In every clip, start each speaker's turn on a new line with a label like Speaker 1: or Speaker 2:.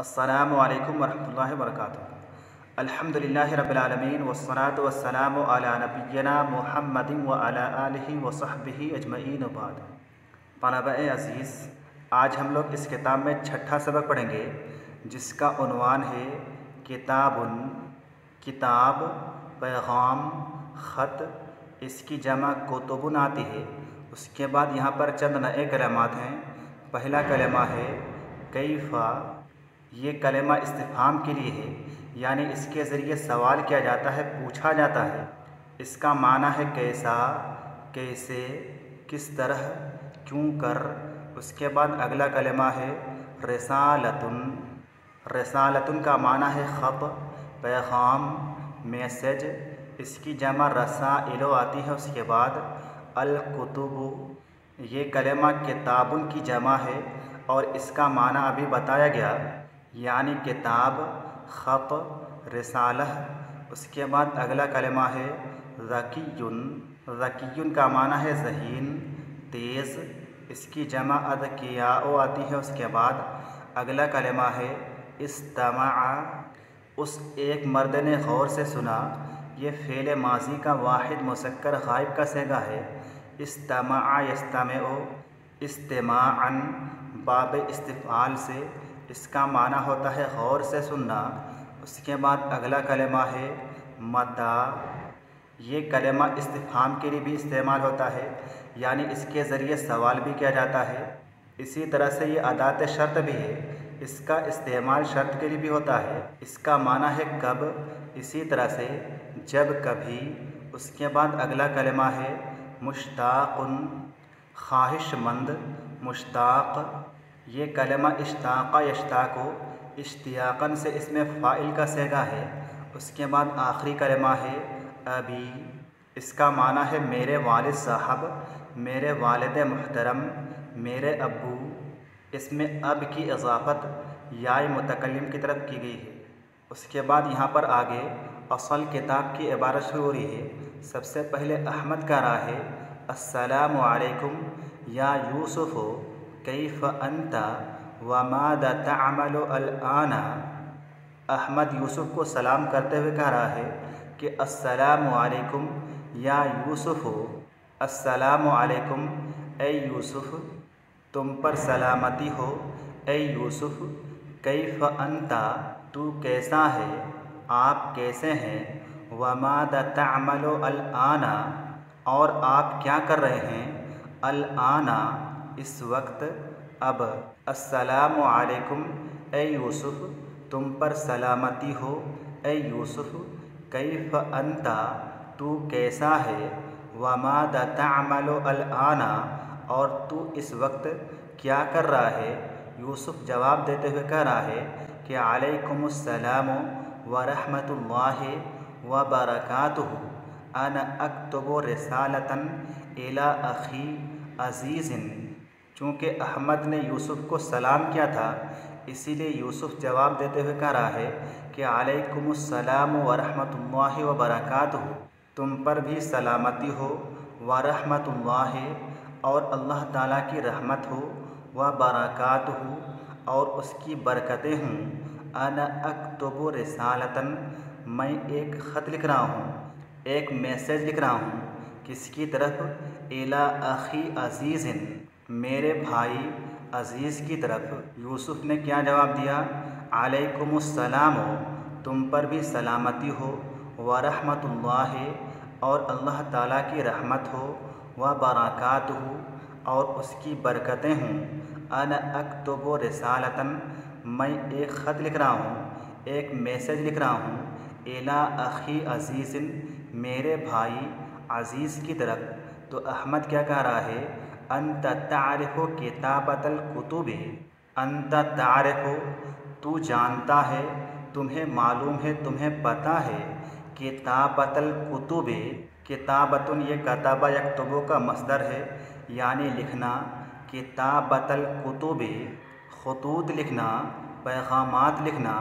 Speaker 1: अस्सलामु अलैकुम वरहमतुल्लाहि वबरकातुहू। अल्हम्दुलिल्लाहि रब्बिल आलमीन वस्सलातु वस्सलामु अला नबिय्यिना मुहम्मदिन व अला आलिहि व सहबिहि अजमईन बाद। तलबा-ए अज़ीज़, आज हम लोग इस किताब में छठा सबक पढ़ेंगे जिसका उन्वान है किताबुन, किताब, पैगाम, ख़त। इसकी जमा कुतुबुन आती है। उसके बाद यहाँ पर चंद नए कलमात हैं। पहला कलमा है कैफ़ा। ये कलमा इस्तिफ़हाम के लिए है, यानी इसके ज़रिए सवाल किया जाता है, पूछा जाता है। इसका माना है कैसा, कैसे, किस तरह, क्यों कर। उसके बाद अगला कलमा है रिसालतुन। रिसालतुन का माना है ख़त, पैगाम, मैसेज। इसकी जमा रसाइलो आती है। उसके बाद अल कुतुबु। ये कलमा किताबुन की जमा है और इसका माना अभी बताया गया, यानी किताब, ख़त, रिसालह। उसके बाद अगला कलमा है ज़कियुन। ज़कियुन का माना है ज़हीन, तेज़। इसकी जमा अज़कियाओ आती है। उसके बाद अगला कलमा है इस्तमाअ। उस एक मर्द ने गौर से सुना। ये फ़ेल माज़ी का वाहिद मुज़क्कर गायब का सेगा है। इस्तमाअ यस्तमिउ, इस्तिमाअन बाब इस्तिफ़आल से। इसका माना होता है गौर से सुनना। उसके बाद अगला कलमा है मता। ये कलमा इस्तिफ़हाम के लिए भी इस्तेमाल होता है, यानी इसके ज़रिए सवाल भी किया जाता है। इसी तरह से ये अदात शर्त भी है। इसका इस्तेमाल शर्त के लिए भी होता है। इसका माना है कब, इसी तरह से जब, कभी। उसके बाद अगला कलमा है मुश्ताक़ुन, ख्वाहिशमंद, मुश्ताक़। ये कलमा इश्ताक़ा यश्ताक़ु, इश्तियाक़न से इसमें फ़ाइल का सेगा है। उसके बाद आखिरी कलमा है अबी। इसका माना है मेरे वालिद साहब, मेरे वालिद मुहतरम, मेरे अब्बू। इसमें अब की इज़ाफ़त याय मुतकल्लिम की तरफ की गई है। उसके बाद यहाँ पर आगे असल किताब की इबारत शुरू हो रही है। सबसे पहले अहमद का रहा है अस्सलामु अलैकुम या यूसुफ़ कैफ़ अंता व मादा तअमलु अल-आना। अहमद यूसुफ़ को सलाम करते हुए कह रहा है कि अस्सलामु अलैकुम या यूसुफ़। अस्सलामु अलैकुम ए यूसुफ़, तुम पर सलामती हो ए यूसुफ़। कैफ़ अंता, तू कैसा है, आप कैसे हैं। व मादा तअमलु अल-आना, और आप क्या कर रहे हैं। अल-आना, इस वक्त, अब। अस्सलामु अलैकुम ए यूसुफ़, तुम पर सलामती हो ए यूसुफ़। कैफ़ अंता, तू कैसा है। व मादा तअमलु अल-आना, और तू इस वक्त क्या कर रहा है। यूसुफ़ जवाब देते हुए कह रहा है कि अलैकुमुस्सलामु व रहमतुल्लाहि व बरकातुहू। अना अक्तुबु रिसालतन इला अख़ी अज़ीज़िन। चूँकि अहमद ने यूसुफ़ को सलाम किया था, इसीलिए यूसुफ़ जवाब देते हुए कह रहा है कि अलैकुमुस्सलामु व रहमतुल्लाहि व बरकातुहू। तुम पर भी सलामती हो, व रहमतुल्लाहि, और अल्लाह ताला की रहमत हो, व बरकातुहू, और उसकी बरकतें हों। अना अक्तुबु रिसालतन, मैं एक ख़त लिख रहा हूँ, एक मैसेज लिख रहा हूँ। किसकी तरफ। इला अख़ी अज़ीज़िन, मेरे भाई अज़ीज़ की तरफ। यूसुफ़ ने क्या जवाब दिया। अलैकुमुस्सलाम, तुम पर भी सलामती हो, व रहमतुल्लाहि, और अल्लाह ताला की रहमत हो, व बरकातुहू, और उसकी बरकतें हों। अना अक्तुबु रिसालतन, मैं एक ख़त लिख रहा हूँ, एक मैसेज लिख रहा हूँ। इला अख़ी अज़ीज़िन, मेरे भाई अज़ीज़ की तरफ। तो अहमद क्या कह रहा है। अंत तारिफ़ु किताबतल कुतुबी। अंत तारिफ़ु, तू जानता है, तुम्हें मालूम है, तुम्हें पता है। किताबतल कुतुबी, किताबतुन ये कतबा यक्तुबु का मस्दर है, यानी लिखना। किताबतल कुतुबी, ख़ुतूत लिखना, पैगामात लिखना,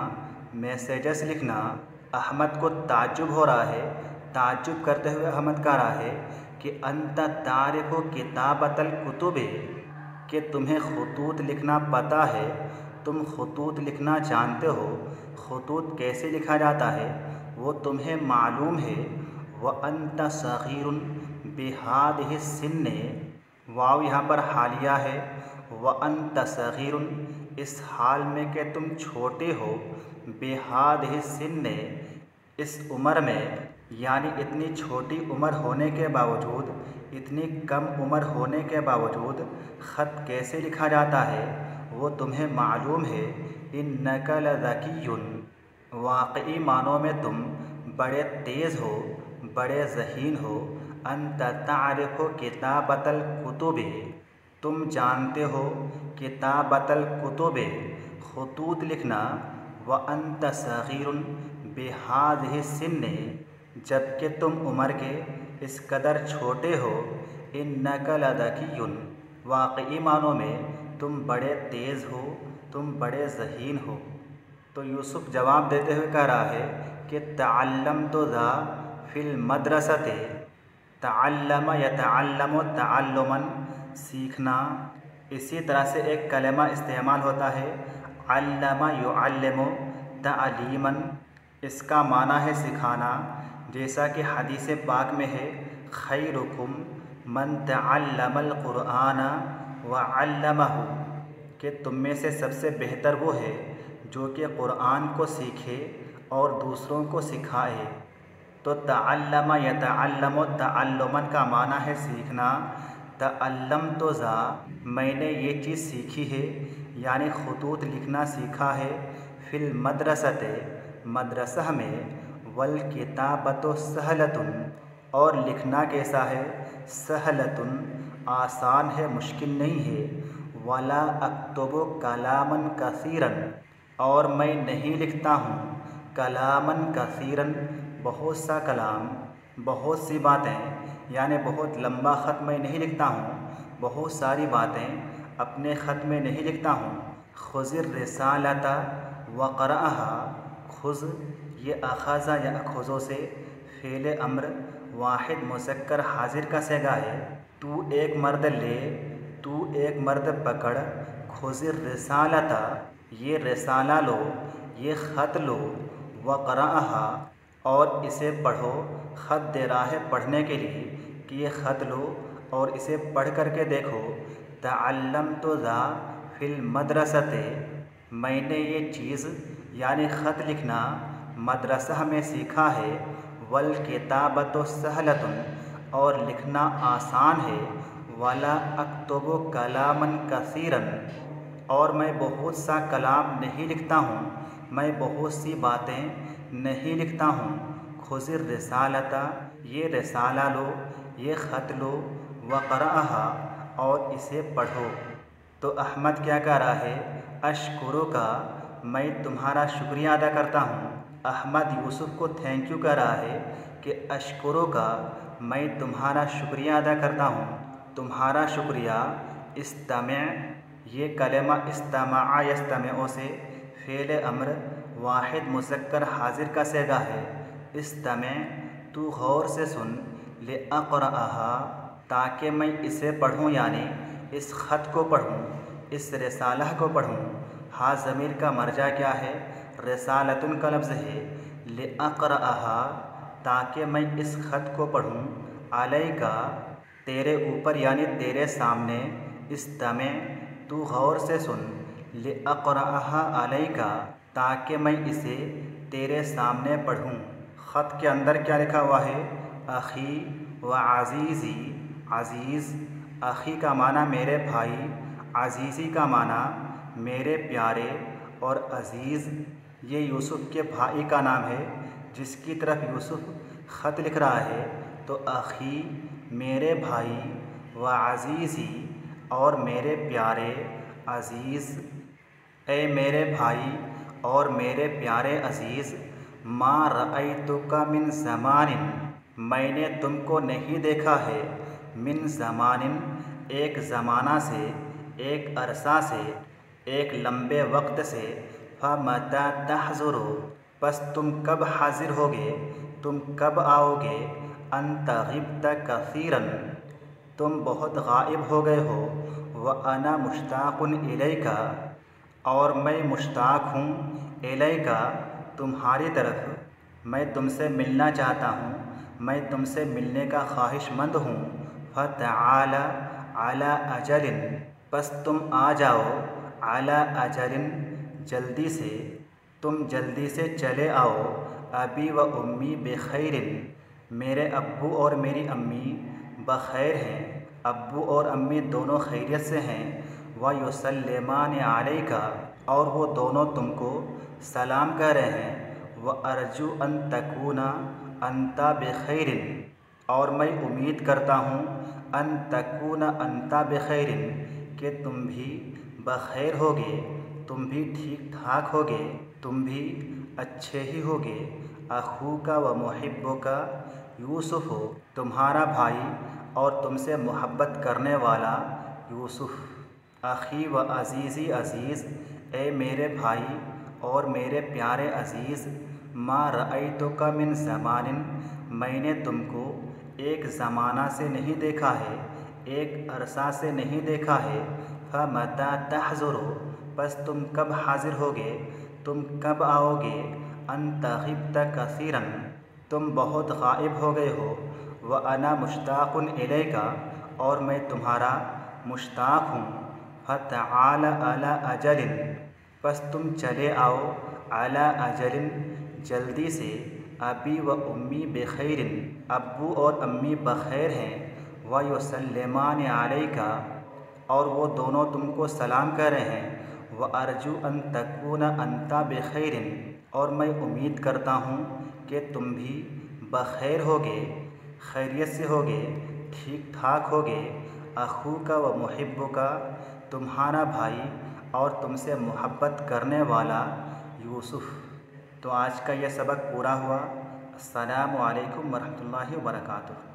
Speaker 1: मैसेजेस लिखना। अहमद को ताज्जुब हो रहा है। ताज्जुब करते हुए अहमद कह रहा है कि अंत तारिफ़ु किताबतल कुतुबी, कि तुम्हें ख़ुतूत लिखना पता है, तुम खतूत लिखना जानते हो, खतूत कैसे लिखा जाता है वो तुम्हें मालूम है। व अंत सगीरुन बिहादिहि सिन्ने, वाव यहाँ पर हालिया है। व अंत सगीरुन, इस हाल में कि तुम छोटे हो, बिहादिहि सिन्ने, इस उम्र में, यानी इतनी छोटी उम्र होने के बावजूद, इतनी कम उम्र होने के बावजूद ख़त कैसे लिखा जाता है वो तुम्हें मालूम है। इन्नका लज़कियुन, वाक़ई मानों में तुम बड़े तेज़ हो, बड़े ज़हीन हो। अंत तारिफ़ु किताबतल कुतुबे, तुम जानते हो किताबतल कुतुबे, खतूत लिखना। व अंत सगीरुन बिहादिहि सिन्ने, जबकि तुम उम्र के इस कदर छोटे हो। इन्नका लज़कियुन, वाक़ई मानों में तुम बड़े तेज़ हो, तुम बड़े ज़हीन हो। तो यूसुफ जवाब देते हुए कह रहा है कि तअल्लमतु ज़ा फ़िल मदरसते, तअल्लम यतअल्लमु तअल्लुमन, सीखना। इसी तरह से एक कलमा इस्तेमाल होता है अल्लम युअल्लिमु तअलीमन, इसका माना है सिखाना। जैसा कि हदीस पाक में है खैरुकुम मन तअल्लमल कुरआन व अल्लमहु, कि तुम में से सबसे बेहतर वो है जो कि कुरान को सीखे और दूसरों को सिखाए। तो तअल्लम यतअल्लमु तअल्लुमन का माना है सीखना। तअल्लमतु ज़ा, मैंने ये चीज़ सीखी है, यानी खतूत लिखना सीखा है। फ़िल मदरसते, मदरसा में। वल किताबतु सहलतुन, और लिखना कैसा है? सहलतुन, आसान है, मुश्किल नहीं है। वला अक्तुबु कलामन कसीरन, और मैं नहीं लिखता हूँ कलामन कसीरन, बहुत सा कलाम, बहुत सी बातें, यानी बहुत लंबा ख़त मैं नहीं लिखता हूँ, बहुत सारी बातें अपने ख़त में नहीं लिखता हूँ। खुज़िर रिसालता वक़रअहा, खुज़ ये अख़ज़ा या अख़ुज़ो से फ़ेल अम्र वाहिद मुज़क्कर हाजिर का सेगा है। तू एक मर्द ले, तू एक मर्द पकड़। खुज़िर रिसालता, ये रिसाला लो, ये ख़त लो। वक़रअहा, और इसे पढ़ो। ख़त दे रहा है पढ़ने के लिए कि ये ख़त लो और इसे पढ़ कर के देखो। तअल्लमतु ज़ा फ़िल मदरसते, मैंने ये चीज़ यानी ख़त लिखना मदरसा में सीखा है। वल किताबतु सहलतुन, और लिखना आसान है। वला अक्तुबु कलामन कसीरन, और मैं बहुत सा कलाम नहीं लिखता हूँ, मैं बहुत सी बातें नहीं लिखता हूँ। खुज़िर रिसालता, ये रिसाला लो, ये ख़त लो। वक़रअहा, और इसे पढ़ो। तो अहमद क्या कह रहा है? अशकुरु का, मैं तुम्हारा शुक्रिया अदा करता हूँ। अहमद यूसुफ को थैंक यू कह रहा है कि अशकुरु का, मैं तुम्हारा शुक्रिया अदा करता हूँ। तुम्हारा शुक्रिया। इस्तमे, ये कलेमा इस्तमा यस्तमेओ से फ़ेल अम्र वाहिद मुज़क्कर हाजिर का सेगा है। इस्तमे, तू गौर से सुन। ले अक़रअहा, ताकि मैं इसे पढ़ूँ, यानी इस ख़त को पढ़ूँ, इस रिसाला को पढ़ूँ। हा ज़मीर का मर्जा क्या है? रिसालतुन का लफ्ज़ है। ले अक़रअहा, ताकि मैं इस ख़त को पढ़ूँ। अलैका, तेरे ऊपर यानी तेरे सामने। इस्तमे, तू गौर से सुन। ले अक़रअहा अलैका, ताकि मैं इसे तेरे सामने पढ़ूँ। ख़त के अंदर क्या लिखा हुआ है? अख़ी व अज़ीज़ी, अज़ीज़, अख़ी का माना मेरे भाई, अज़ीज़ी का माना मेरे प्यारे, और अज़ीज़ ये यूसुफ के भाई का नाम है जिसकी तरफ यूसुफ ख़त लिख रहा है। तो अख़ी, मेरे भाई, व अज़ीज़ी, और मेरे प्यारे, अज़ीज़, ए मेरे भाई और मेरे प्यारे अज़ीज़। मा रअयतुका मिन ज़मानिन, मैंने तुमको नहीं देखा है। मिन ज़मानिन, एक ज़माना से, एक अरसा से, एक लंबे वक्त से। फ़मता तहज़ुरु, बस तुम कब हाजिर होगे, तुम कब आओगे। अंत ग़िब्त कसीरन, तुम बहुत गायब हो गए हो। व अना मुश्ताक़ुन इलैका, और मैं मुश्ताक हूँ इलैका तुम्हारी तरफ, मैं तुमसे मिलना चाहता हूँ, मैं तुमसे मिलने का ख्वाहिशमंद हूँ। फ़तआला अला अजलिन, बस तुम आ जाओ, अला अजलिन जल्दी से, तुम जल्दी से चले आओ। अबी व उम्मी बखैरिन, मेरे अब्बू और मेरी अम्मी बखैर हैं, अब्बू और अम्मी दोनों खैरियत से हैं। व युसल्लिमान अलैका, और वो दोनों तुमको सलाम कह रहे हैं। व अर्जू अन तकूना अंता बखैरिन, और मैं उम्मीद करता हूँ अन तकूना अंता बखैरिन, कि तुम भी बखैर होगे, तुम भी ठीक ठाक होगे, तुम भी अच्छे ही होगे। अखूका व मुहिब्बुका यूसुफ, तुम्हारा भाई और तुमसे मोहब्बत करने वाला यूसुफ। अखी व अज़ीज़ी अज़ीज़, ए मेरे भाई और मेरे प्यारे अज़ीज़। मा रअयतुका मिन ज़मानिन, मैंने तुमको एक ज़माना से नहीं देखा है, एक अरसा से नहीं देखा है। फ़मता तहज़ुरु, बस तुम कब हाज़िर होगे, तुम कब आओगे। अंत ग़िब्त कसीरन, तुम बहुत गायब हो गए हो। व अना मुश्ताकुन इलैका, और मैं तुम्हारा मुश्ताक हूँ। फ़तआला अला अजलिन, बस तुम चले आओ, अला अजलिन जल्दी से। अबी व उम्मी बखैरिन, अब्बू और अम्मी बखैर हैं। व युसल्लिमान अलैका, और वो दोनों तुमको सलाम कर रहे हैं। व अर्जू अन तकूना अंता बखैरिन, और मैं उम्मीद करता हूँ कि तुम भी बखैर होगे, खैरियत से होगे, ठीक ठाक होगे। अखूका व मुहिब्बुका, तुम्हारा भाई और तुमसे मोहब्बत करने वाला यूसुफ। तो आज का यह सबक पूरा हुआ। अस्सलामु अलैकुम वरहमतुल्लाहि वबरकातुहू।